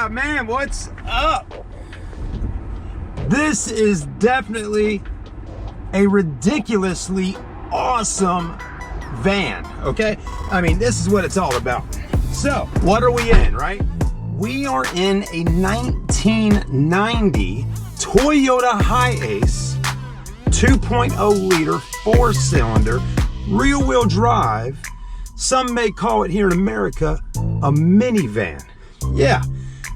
Man, what's up? This is definitely a ridiculously awesome van, okay? I mean, this is what it's all about. So, what are we in, right? We are in a 1990 Toyota Hiace 2.0 liter 4-cylinder rear-wheel drive. Some may call it here in America a minivan. Yeah,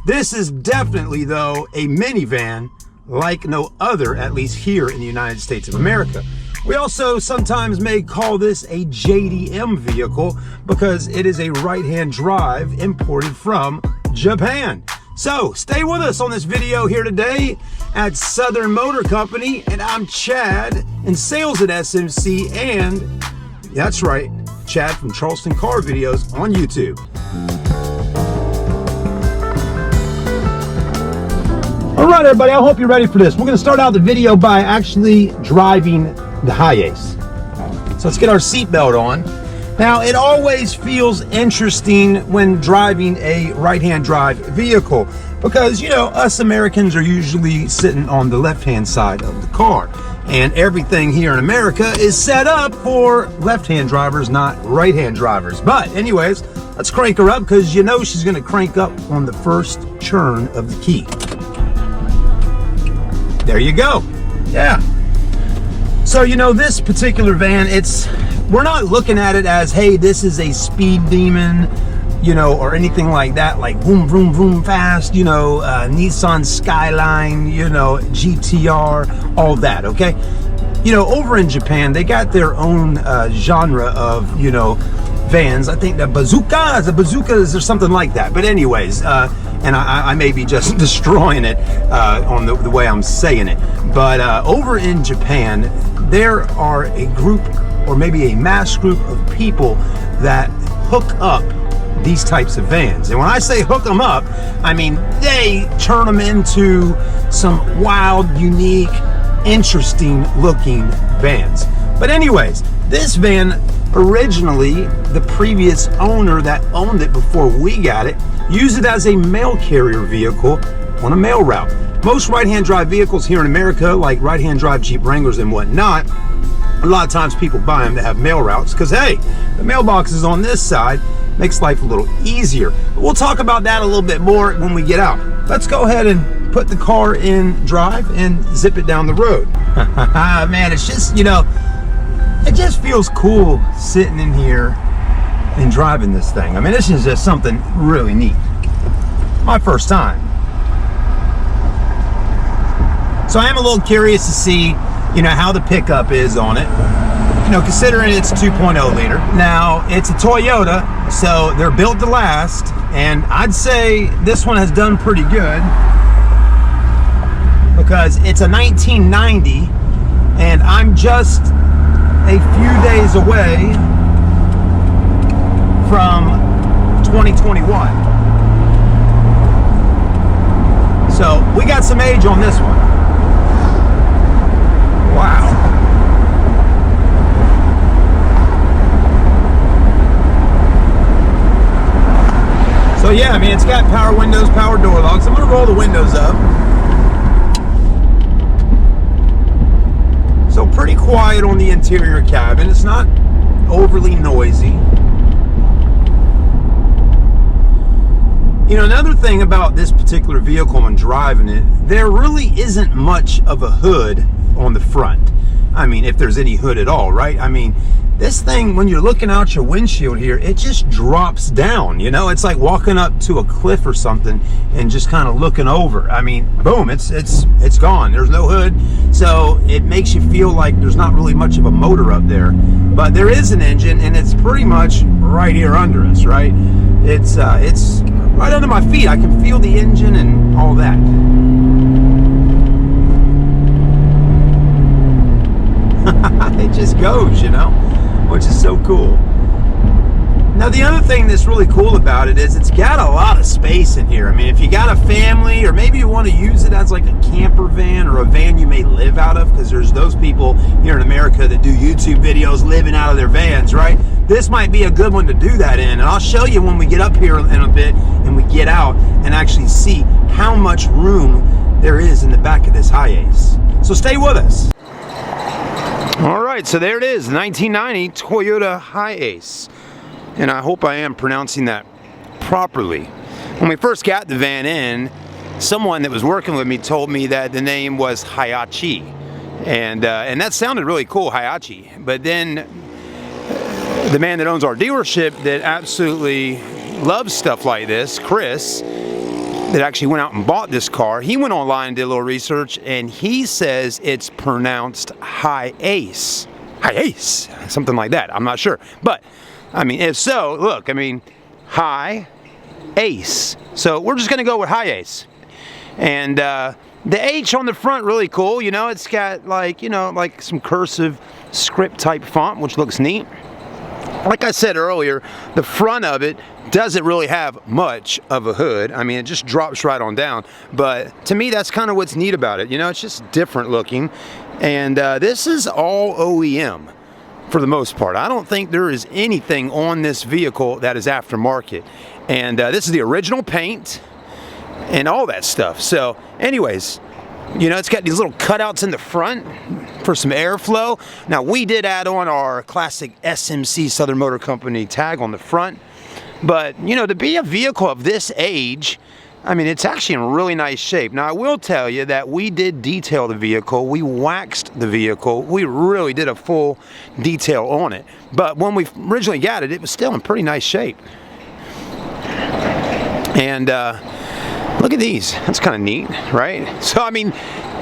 this is definitely, though, a minivan like no other, at least here in the United States of America. We also sometimes may call this a JDM vehicle because it is a right-hand drive imported from Japan. So stay with us on this video here today at Southern Motor Company, and I'm Chad in sales at SMC, and that's right, Chad from Charleston Car videos on YouTube. All right, everybody, I hope you're ready for this. We're going to start out the video by actually driving the Hiace. So let's get our seatbelt on. Now, it always feels interesting when driving a right-hand drive vehicle because, you know, us Americans are usually sitting on the left-hand side of the car. And everything here in America is set up for left-hand drivers, not right-hand drivers. But anyways, let's crank her up because you know she's going to crank up on the first turn of the key. There you go. Yeah. So, you know, this particular van, we're not looking at it as, hey, this is a speed demon, you know, or anything like that, like vroom, vroom, vroom fast, you know, Nissan Skyline, you know, GTR, all that, okay? You know, over in Japan, they got their own genre of, you know, vans. I think the bazookas or something like that. But anyways, and I may be just destroying it on the way I'm saying it. But over in Japan, there are a group, or maybe a mass group of people that hook up these types of vans. And when I say hook them up, I mean they turn them into some wild, unique, interesting looking vans. But anyways, this van, originally the previous owner that owned it before we got it, used it as a mail carrier vehicle on a mail route. Most right-hand drive vehicles here in America, like right-hand drive Jeep Wranglers and whatnot, a lot of times people buy them to have mail routes because, hey, the mailbox is on this side, makes life a little easier. But we'll talk about that a little bit more when we get out. Let's go ahead and put the car in drive and zip it down the road. Man, it's just, you know, it just feels cool sitting in here and driving this thing. I mean, this is just something really neat. My first time. So I am a little curious to see, you know, how the pickup is on it. You know, considering it's 2.0 liter. Now, it's a Toyota, so they're built to last, and I'd say this one has done pretty good because it's a 1990, and I'm just a few days away from 2021. So we got some age on this one. Wow. So yeah, I mean, it's got power windows, power door locks. I'm gonna roll the windows up. So pretty quiet on the interior cabin. It's not overly noisy. You know, another thing about this particular vehicle when driving it, there really isn't much of a hood on the front. I mean, if there's any hood at all, right? I mean, this thing, when you're looking out your windshield here, it just drops down, you know? It's like walking up to a cliff or something and just kind of looking over. I mean, boom, it's gone. There's no hood, so it makes you feel like there's not really much of a motor up there. But there is an engine, and it's pretty much right here under us, right? It's right under my feet. I can feel the engine and all that. It just goes, you know, which is so cool. Now, the other thing that's really cool about it is it's got a lot of space in here. I mean, if you got a family, or maybe you want to use it as like a camper van or a van you may live out of, because there's those people here in America that do YouTube videos living out of their vans, right? This might be a good one to do that in, and I'll show you when we get up here in a bit and we get out and actually see how much room there is in the back of this Hiace. So stay with us. All right, so there it is, 1990 Toyota Hiace. And I hope I am pronouncing that properly. When we first got the van in, someone that was working with me told me that the name was Hiace. And that sounded really cool, Hiace. But then the man that owns our dealership that absolutely loves stuff like this, Chris, that actually went out and bought this car, he went online and did a little research, and he says it's pronounced Hiace. Hiace, something like that. I'm not sure. But, I mean, if so, look, I mean, Hiace. So we're just going to go with Hiace. And the H on the front, really cool. You know, it's got like, you know, like some cursive script type font, which looks neat. Like I said earlier, the front of it doesn't really have much of a hood. I mean, it just drops right on down. But to me, that's kind of what's neat about it. You know, it's just different looking. And this is all OEM for the most part. I don't think there is anything on this vehicle that is aftermarket. And this is the original paint and all that stuff. So anyways, you know, it's got these little cutouts in the front for some airflow. Now, we did add on our classic SMC Southern Motor Company tag on the front. But, you know, to be a vehicle of this age, I mean, it's actually in really nice shape. Now, I will tell you that we did detail the vehicle. We waxed the vehicle. We really did a full detail on it. But when we originally got it, it was still in pretty nice shape. And look at these. That's kind of neat, right? So, I mean,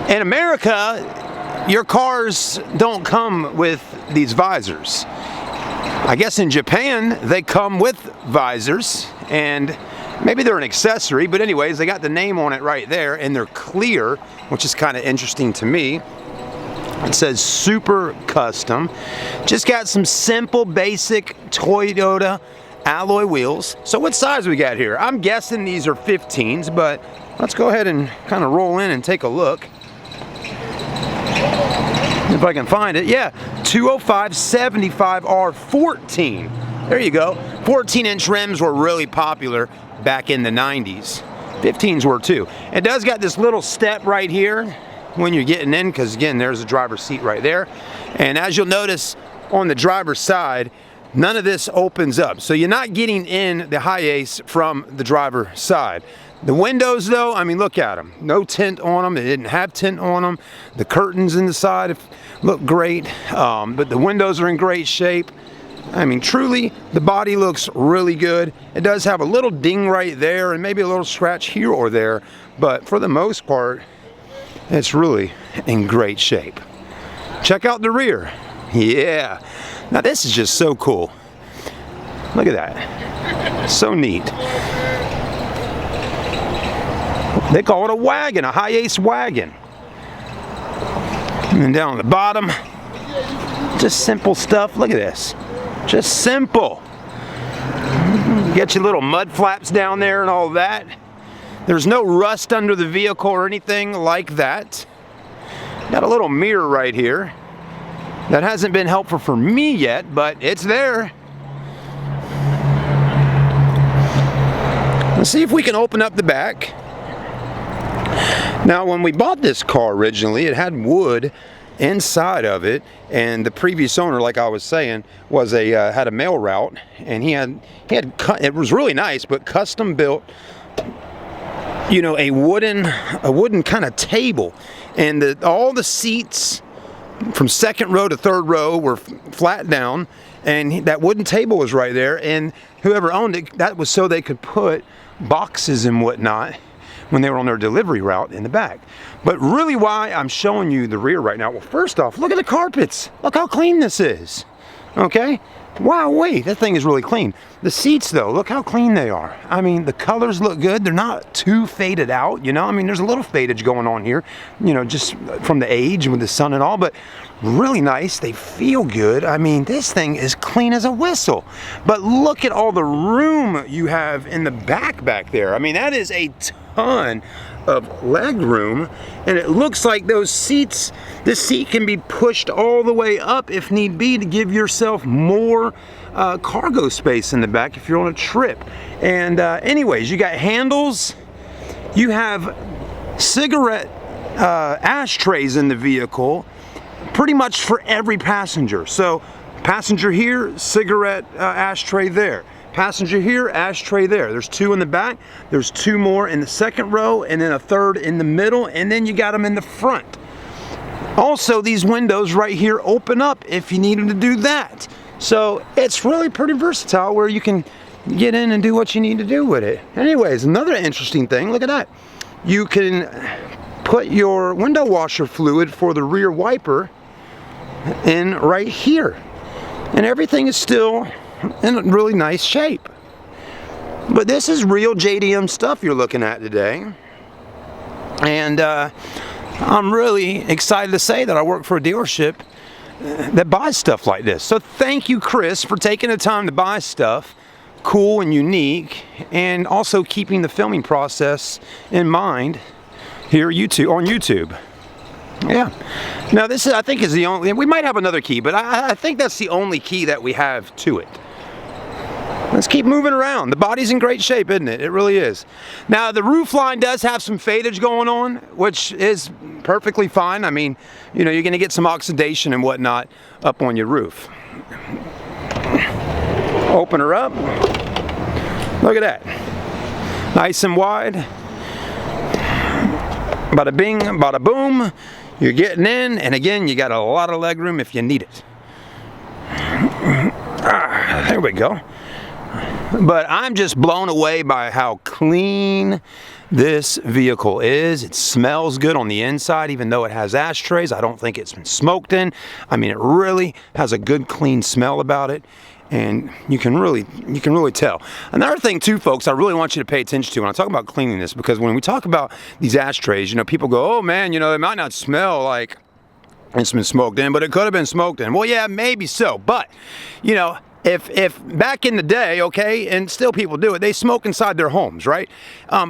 in America, your cars don't come with these visors. I guess in Japan, they come with visors, and maybe they're an accessory, but anyways, they got the name on it right there, and they're clear, which is kind of interesting to me. It says Super Custom. Just got some simple, basic Toyota alloy wheels. So what size we got here? I'm guessing these are 15s, but let's go ahead and kind of roll in and take a look. If I can find it. Yeah, 205/75R14. There you go. 14-inch rims were really popular back in the 90s. 15s were too. It does got this little step right here when you're getting in, because again, there's a driver's seat right there. And as you'll notice on the driver's side, none of this opens up. So you're not getting in the Hiace from the driver's side. The windows though, I mean, look at them. No tint on them. They didn't have tint on them. The curtains in the side look great, but the windows are in great shape. I mean, truly, the body looks really good. It does have a little ding right there and maybe a little scratch here or there, but for the most part, it's really in great shape. Check out the rear. Yeah. Now this is just so cool. Look at that. So neat. They call it a wagon, a Hiace Wagon. And then down on the bottom, just simple stuff. Look at this. Just simple. Get your little mud flaps down there and all that. There's no rust under the vehicle or anything like that. Got a little mirror right here. That hasn't been helpful for me yet, but it's there. Let's see if we can open up the back. Now, when we bought this car originally, it had wood inside of it, and the previous owner, like I was saying, was had a mail route, and he had it was really nice, but custom built, you know, a wooden kind of table, and all the seats from second row to third row were flat down, and that wooden table was right there, and whoever owned it, that was so they could put boxes and whatnot when they were on their delivery route in the back. But really why I'm showing you the rear right now, well, first off, look at the carpets. Look how clean this is, okay? Wow, wait, that thing is really clean. The seats though, look how clean they are. I mean, the colors look good. They're not too faded out, you know? I mean, there's a little fadage going on here, you know, just from the age with the sun and all, but really nice. They feel good. I mean, this thing is clean as a whistle. But look at all the room you have in the back there. I mean, that is a ton of leg room, and it looks like those seats, this seat can be pushed all the way up if need be to give yourself more cargo space in the back if you're on a trip. And anyways, you got handles, you have cigarette ashtrays in the vehicle, pretty much for every passenger. So passenger here, cigarette ashtray there. Passenger here, ashtray there. There's 2 in the back, there's 2 more in the second row, and then a 3rd in the middle, and then you got them in the front. Also, these windows right here open up if you need them to do that. So it's really pretty versatile where you can get in and do what you need to do with it. Anyways, another interesting thing, look at that. You can put your window washer fluid for the rear wiper in right here. And everything is still in really nice shape. But this is real JDM stuff you're looking at today. And I'm really excited to say that I work for a dealership that buys stuff like this. So thank you, Chris, for taking the time to buy stuff cool and unique, and also keeping the filming process in mind here on YouTube. Yeah. Now this is, I think, is the only, we might have another key, but I think that's the only key that we have to it. Let's keep moving around. The body's in great shape, isn't it? It really is. Now the roof line does have some fadage going on, which is perfectly fine. I mean, you know, you're gonna get some oxidation and whatnot up on your roof. Open her up. Look at that. Nice and wide. Bada bing, bada boom. You're getting in, and again, you got a lot of leg room if you need it. There we go. But I'm just blown away by how clean this vehicle is. It smells good on the inside, even though it has ashtrays. I don't think it's been smoked in. I mean, it really has a good, clean smell about it. And you can really tell. Another thing too, folks, I really want you to pay attention to when I talk about cleanliness, because when we talk about these ashtrays, you know, people go, oh man, you know, it might not smell like it's been smoked in, but it could have been smoked in. Well, yeah, maybe so, but you know, if back in the day, okay, and still people do it, they smoke inside their homes, right?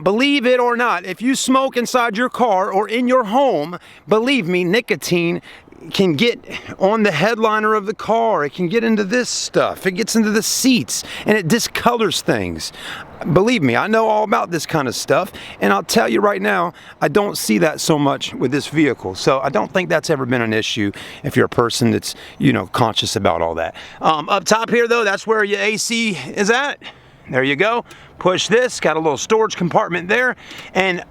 Believe it or not, if you smoke inside your car or in your home, believe me, nicotine can get on the headliner of the car. It can get into this stuff. It gets into the seats, and it discolors things. Believe me, I know all about this kind of stuff, and I'll tell you right now, I don't see that so much with this vehicle. So I don't think that's ever been an issue if you're a person that's, you know, conscious about all that. Up top here though, that's where your AC is at. There you go. Push this, got a little storage compartment there, and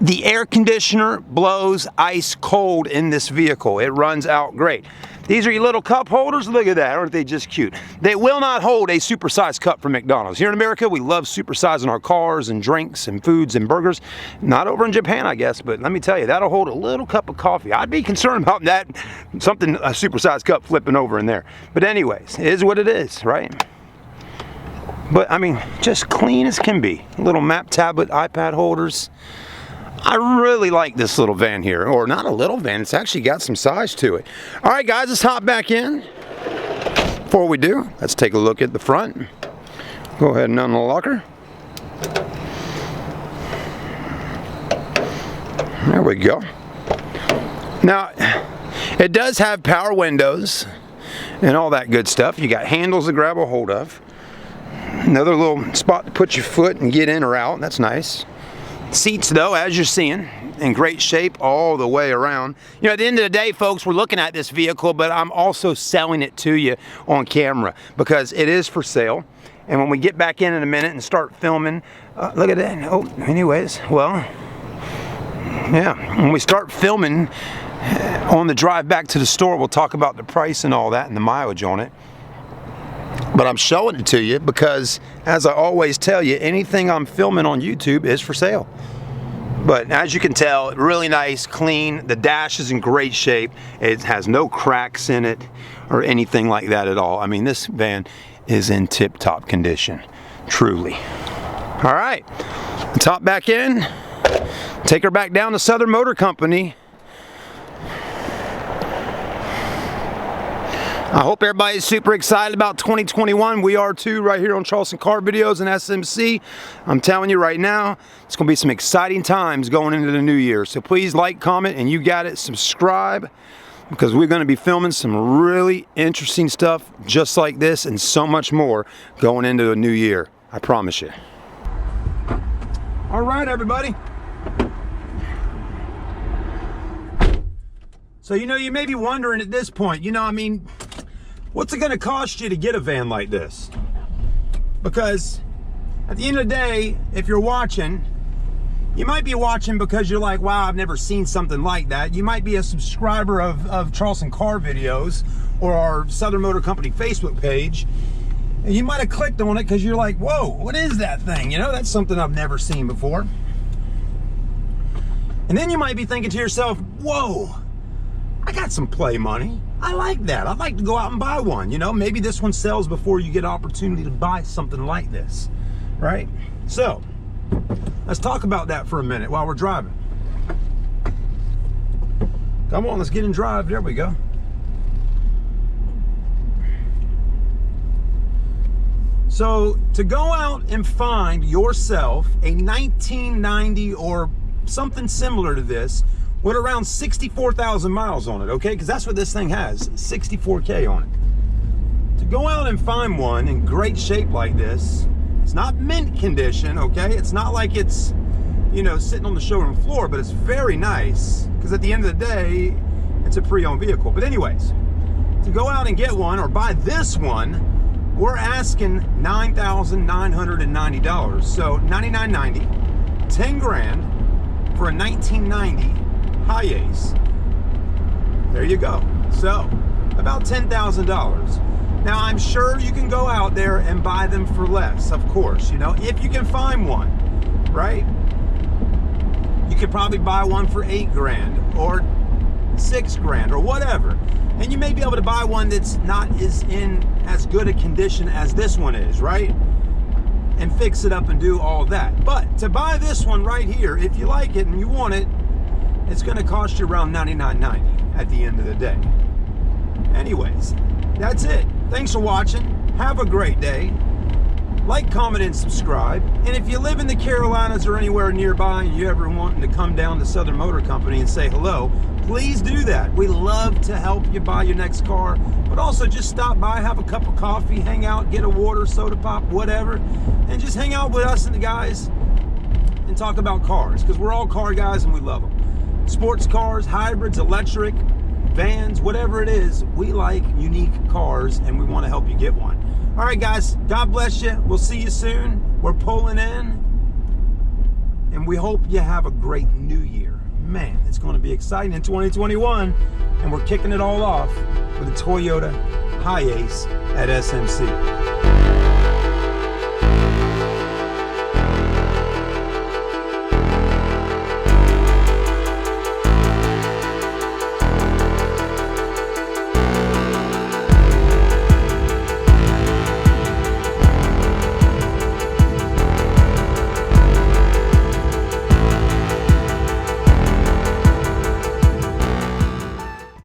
the air conditioner blows ice cold in this vehicle. It runs out great. These are your little cup holders. Look at that, aren't they just cute? They will not hold a supersized cup from McDonald's. Here in America, we love supersizing our cars and drinks and foods and burgers. Not over in Japan, I guess, but let me tell you, that'll hold a little cup of coffee. I'd be concerned about that, a supersized cup flipping over in there. But anyways, it is what it is, right? But I mean, just clean as can be. Little map tablet, iPad holders. I really like this little van here, or not a little van, it's actually got some size to it. All right guys, let's hop back in. Before we do, let's take a look at the front. Go ahead and unlock her. There we go. Now, it does have power windows and all that good stuff. You got handles to grab a hold of. Another little spot to put your foot and get in or out, that's nice. Seats though, as you're seeing, in great shape all the way around. You know, at the end of the day, folks, we're looking at this vehicle, but I'm also selling it to you on camera because it is for sale. And when we get back in a minute and start filming, look at that. Oh, anyways, well, yeah, when we start filming on the drive back to the store, we'll talk about the price and all that and the mileage on it. But I'm showing it to you because, as I always tell you, anything I'm filming on YouTube is for sale. But as you can tell, really nice, clean. The dash is in great shape. It has no cracks in it or anything like that at all. I mean, this van is in tip-top condition, truly. All right, let's hop back in. Take her back down to Southern Motor Company. I hope everybody's super excited about 2021. We are too, right here on Charleston Car Videos and SMC. I'm telling you right now, it's going to be some exciting times going into the new year. So please like, comment, and you got it, subscribe, because we're going to be filming some really interesting stuff just like this and so much more going into the new year. I promise you. All right, everybody. So, you may be wondering at this point, what's it going to cost you to get a van like this? Because at the end of the day, if you're watching, you might be watching because you're like, wow, I've never seen something like that. You might be a subscriber of Charleston Car Videos or our Southern Motor Company Facebook page. And you might have clicked on it because you're like, whoa, what is that thing? That's something I've never seen before. And then you might be thinking to yourself, whoa, I got some play money. I like that. I'd like to go out and buy one. Maybe this one sells before you get an opportunity to buy something like this, right? So, let's talk about that for a minute while we're driving. Come on, let's get in drive. There we go. So, to go out and find yourself a 1990 or something similar to this with around 64,000 miles on it, okay? Because that's what this thing has, 64K on it. To go out and find one in great shape like this, it's not mint condition, okay? It's not like it's, sitting on the showroom floor, but it's very nice, because at the end of the day, it's a pre-owned vehicle. But anyways, to go out and get one or buy this one, we're asking $9,990. So $9,990, 10 grand for a 1990 Hiace. There you go. So about $10,000. Now I'm sure you can go out there and buy them for less, of course, if you can find one, right? You could probably buy one for 8 grand or 6 grand or whatever. And you may be able to buy one that's not in as good a condition as this one is, right? And fix it up and do all that. But to buy this one right here, if you like it and you want it, it's going to cost you around $99.90 at the end of the day. Anyways, that's it. Thanks for watching. Have a great day. Like, comment, and subscribe. And if you live in the Carolinas or anywhere nearby and you ever wanting to come down to Southern Motor Company and say hello, please do that. We love to help you buy your next car, but also just stop by, have a cup of coffee, hang out, get a water, soda pop, whatever, and just hang out with us and the guys and talk about cars, because we're all car guys and we love them. Sports cars, hybrids, electric, vans, whatever it is, we like unique cars and we want to help you get one. All right, guys, God bless you. We'll see you soon. We're pulling in, and we hope you have a great new year. Man, it's going to be exciting in 2021, and we're kicking it all off with a Toyota Hiace at SMC.